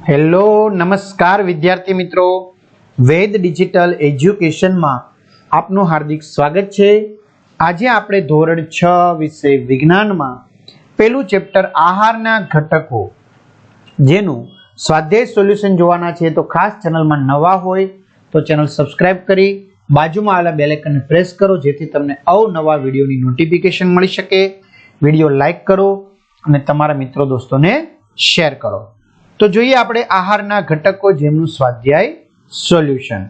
Hello નમસ્કાર વિદ્યાર્થી મિત્રો, વેદ ડિજિટલ એજ્યુકેશનમાં આપનું હાર્દિક સ્વાગત છે। આજે આપણે ધોરણ 6 વિષય વિજ્ઞાનમાં પહેલું ચેપ્ટર આહારના ઘટકો જેનું સ્વાધ્યાય સોલ્યુશન જોવાના છે। તો ખાસ ચેનલમાં નવા હોય તો ચેનલ સબસ્ક્રાઇબ કરી બાજુમાં આવેલા બેલ આઇકનને પ્રેસ કરો જેથી તમને અવનવા વિડીયોની નોટિફિકેશન મળી શકે। વિડીયો લાઈક કરો અને તમારા મિત્રો દોસ્તોને શેર કરો। તો જોઈએ આપણે આહારના ઘટકો જેમનું સ્વાધ્યાય સોલ્યુશન।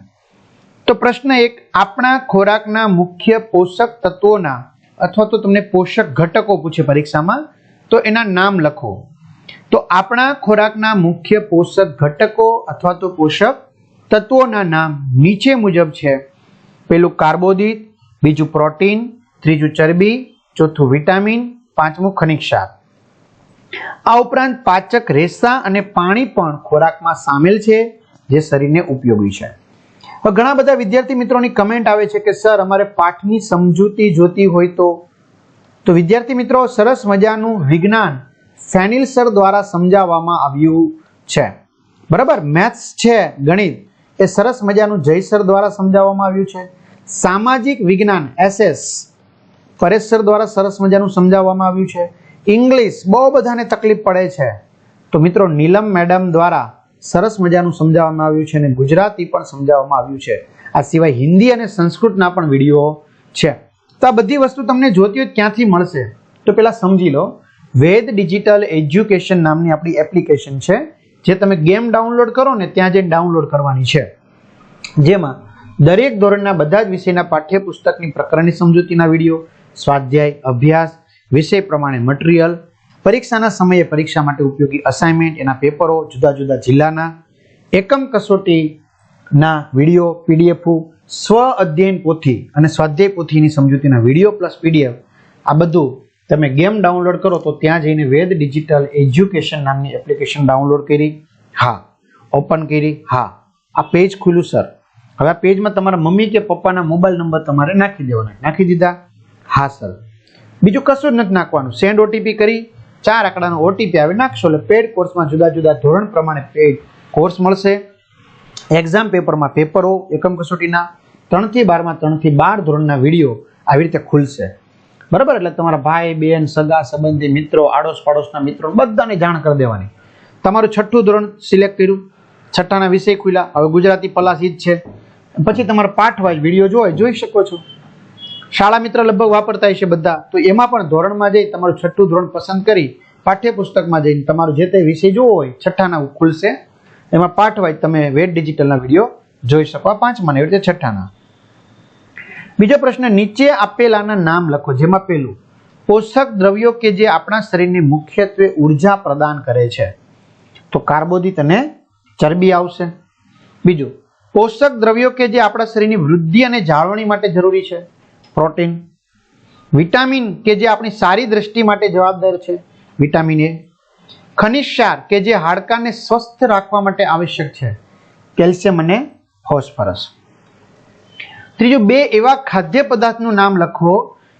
તો પ્રશ્ન 1, આપણા ખોરાકના મુખ્ય પોષક તત્વોના અથવા તો તમને પોષક ઘટકો પૂછે પરીક્ષામાં તો એના નામ લખો। તો આપણા ખોરાકના મુખ્ય પોષક ઘટકો અથવા તો પોષક તત્વોના નામ નીચે મુજબ છે। પહેલું કાર્બોદિત, બીજું પ્રોટીન, ત્રીજું ચરબી, ચોથું વિટામિન, પાંચમું ખનિજ ક્ષાર। આ ઉપરાંત પાચક રેસા અને પાણી પણ ખોરાકમાં સામેલ છે જે શરીરને ઉપયોગી છે। હવે ઘણા બધા વિદ્યાર્થી મિત્રોની કમેન્ટ આવે છે કે સર અમારે પાઠની સમજૂતી જોતી હોય તો વિદ્યાર્થી મિત્રો સરસ મજાનું વિજ્ઞાન ફેનિલ સર દ્વારા સમજાવવામાં આવ્યું છે, બરાબર। મેથ્સ છે, ગણિત એ સરસ મજાનું જય સર દ્વારા સમજાવવામાં આવ્યું છે। સામાજિક વિજ્ઞાન SS પરેશ સર દ્વારા સરસ મજાનું સમજાવવામાં આવ્યું છે। ઇંગ્લિશ બહુ બધાને તકલીફ પડે છે તો મિત્રો નીલમ મેડમ દ્વારા સરસ મજાનું સમજાવવામાં આવ્યું છે અને ગુજરાતી પણ સમજાવવામાં આવ્યું છે। આ સિવાય હિન્દી અને સંસ્કૃતના પણ વિડીયો છે। તો આ બધી વસ્તુ તમને જોતી હોય ક્યાંથી મળશે તો પહેલા સમજી લો। વેદ ડિજિટલ એજ્યુકેશન નામની આપણી એપ્લિકેશન છે જે તમે ગેમ ડાઉનલોડ કરો ને ત્યાં જઈને ડાઉનલોડ કરવાની છે, જેમાં દરેક ધોરણના બધા જ વિષયના પાઠ્યપુસ્તકની પ્રકરણની સમજૂતીના વિડીયો, સ્વાધ્યાય, અભ્યાસ, વિષય પ્રમાણે મટીરિયલ, પરીક્ષાના સમયે પરીક્ષા માટે ઉપયોગી અસાઇનમેન્ટ, એના પેપરો, જુદા જુદા જિલ્લાના એકમ કસોટીના વિડીયો, પીડીએફ, સ્વ અધ્યયન પોથી અને સ્વાધ્યાય પોથીની સમજૂતીના વિડીયો પ્લસ પીડીએફ, આ બધું તમે ગેમ ડાઉનલોડ કરો તો ત્યાં જઈને વેદ ડિજિટલ એજ્યુકેશન નામની એપ્લિકેશન ડાઉનલોડ કરી, હા ઓપન કરી, હા આ પેજ ખુલ્યું સર। હવે આ પેજમાં તમારા મમ્મી કે પપ્પાના મોબાઈલ નંબર તમારે નાખી દેવાના, નાખી દીધા, હા સર। બીજું કશું જ નથી નાખવાનું, સેન્ડ ઓટીપી કરી 4 આંકડાનો ઓટીપી આવે નાખશો એટલે પેડ કોર્સમાં જુદા જુદા ધોરણ પ્રમાણે પેડ કોર્સ મળશે। એક્ઝામ પેપરમાં પેપરો એકમ કસોટીના 3 થી 12 માં 3 થી 12 ધોરણના વિડીયો આવી રીતે ખુલશે, બરાબર। એટલે તમારા ભાઈ બહેન સગા સંબંધી મિત્રો આડોશ પાડોશના મિત્રો બધાને જાણ કરી દેવાની। તમારું 6ઠું ધોરણ સિલેક્ટ કર્યું, 6ઠ્ઠાના વિષય ખુલ્યા, હવે ગુજરાતી પલાસી જ છે, પછી તમારા પાઠ વાઇઝ વિડીયો જોઈ શકો છો। શાળા મિત્ર લગભગ વાપરતા હશે બધા, તો એમાં પણ ધોરણમાં જઈ તમારું 6ઠ્ઠું ધોરણ પસંદ કરી પાઠ્યપુસ્તકમાં જઈને તમારું જે તે વિષય જોવો હોય 6ઠ્ઠાના ખુલશે, એમાં પાઠ વાઇઝ તમે વેદ ડિજિટલના વિડીયો જોઈ શકો। 5મા એવી રીતે 6ઠ્ઠાના। બીજો પ્રશ્ન, નીચે આપેલાના નામ લખો જેમાં પહેલું પોષક દ્રવ્યો કે જે આપણા શરીરને મુખ્યત્વે ઉર્જા પ્રદાન કરે છે તો કાર્બોદિત અને ચરબી આવશે। બીજું પોષક દ્રવ્યો કે જે આપણા શરીરની વૃદ્ધિ અને જાળવણી માટે જરૂરી છે, પ્રોટીન। વિટામિન કે જે આપણી સારી દ્રષ્ટિ માટે જવાબદાર છે, વિટામિન A। ખનિજ ક્ષાર કે જે હાડકાને સ્વસ્થ રાખવા માટે આવશ્યક છે, કેલ્શિયમ અને ફોસ્ફરસ। ત્રીજું, 2 એવા ખાદ્ય પદાર્થનું નામ લખો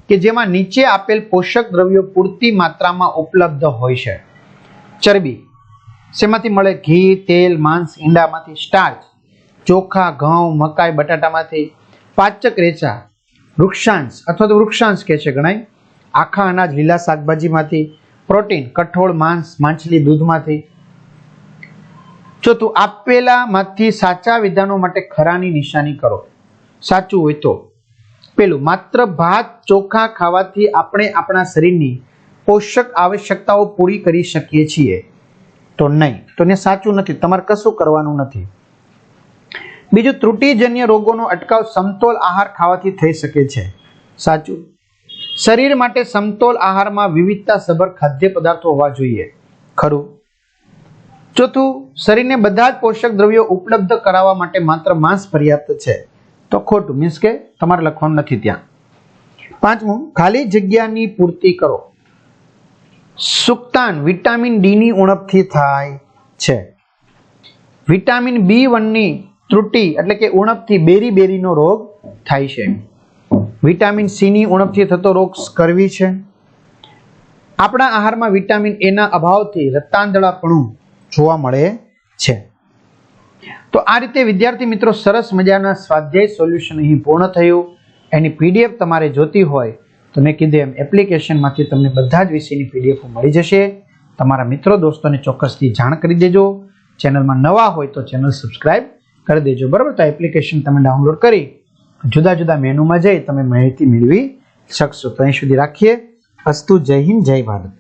કે જેમાં નીચે આપેલ પોષક દ્રવ્યો પૂરતી માત્રામાં ઉપલબ્ધ હોય છે। ચરબી શેમાંથી મળે? ઘી, તેલ, માંસ, ઈંડામાંથી। સ્ટાર્ચ ચોખા, ઘઉં, મકાઈ, બટાટામાંથી। પાચક રેસા વૃક્ષાંશ અથવા તો વૃક્ષાંશ કહે છે ગણાય, આખા અનાજ, લીલા શાકભાજીમાંથી। પ્રોટીન કઠોળ, માંસ, માછલી, દૂધમાંથી। ચોથું, આપેલામાંથી સાચા વિધાનો માટે ખરાની નિશાની કરો। સાચું હોય તો પેલું, માત્ર ભાત ચોખા ખાવાથી આપણે આપણા શરીરની પોષક આવશ્યકતાઓ પૂરી કરી શકીએ છીએ તો નહીં, તો ને સાચું નથી, તમારે કશું કરવાનું નથી। બીજું, ત્રુટિજન્ય રોગોનો અટકાવ સમતોલ આહાર ખાવાથી થઈ શકે છે, સાચું। શરીર માટે સમતોલ આહારમાં વિવિધતાસભર ખાદ્ય પદાર્થો હોવા જોઈએ, ખરું। ચોથું, શરીરને બધા જ પોષક દ્રવ્યો ઉપલબ્ધ કરાવવા માટે માત્ર માંસ પર્યાપ્ત છે તો ખોટું, મીન્સ કે તમારે લખવાનું નથી ત્યાં। 5મું, ખાલી જગ્યાની પૂર્તિ કરો। સુક્તાન વિટામિન D ની ઉણપથી થાય છે, વિટામિન B1 ની ત્રુટિ એટલે કે ઉણપથી બેરીનો રોગ થાય છે, વિટામિન C ની ઉણપથી થતો રોગ સ્કર્વી છે। આપણા આહારમાં વિટામિન A ના અભાવથી રક્તાંધળાપણું જોવા મળે છે. તો આ રીતે વિદ્યાર્થી મિત્રો સરસ મજાના સ્વાધ્યાય સોલ્યુશન અહીં પૂર્ણ થયું. એની PDF તમારે જોતી હોય તો મેં કીધું એમ એપ્લિકેશનમાંથી તમને બધા જ વિષયની PDF મળી જશે. તમારા મિત્રો દોસ્તોને ચોક્કસથી જાણ કરી દેજો. ચેનલમાં નવા હોય તો ચેનલ સબસ્ક્રાઇબ કરી દેજો. બરાબર, તો એપ્લિકેશન તમે ડાઉનલોડ કરી જુદા જુદા મેનુમાં જઈ તમે માહિતી મેળવી શકશો. તો અહીં સુધી રાખીએ. અસ્તુ. જય હિન્દ, જય ભારત.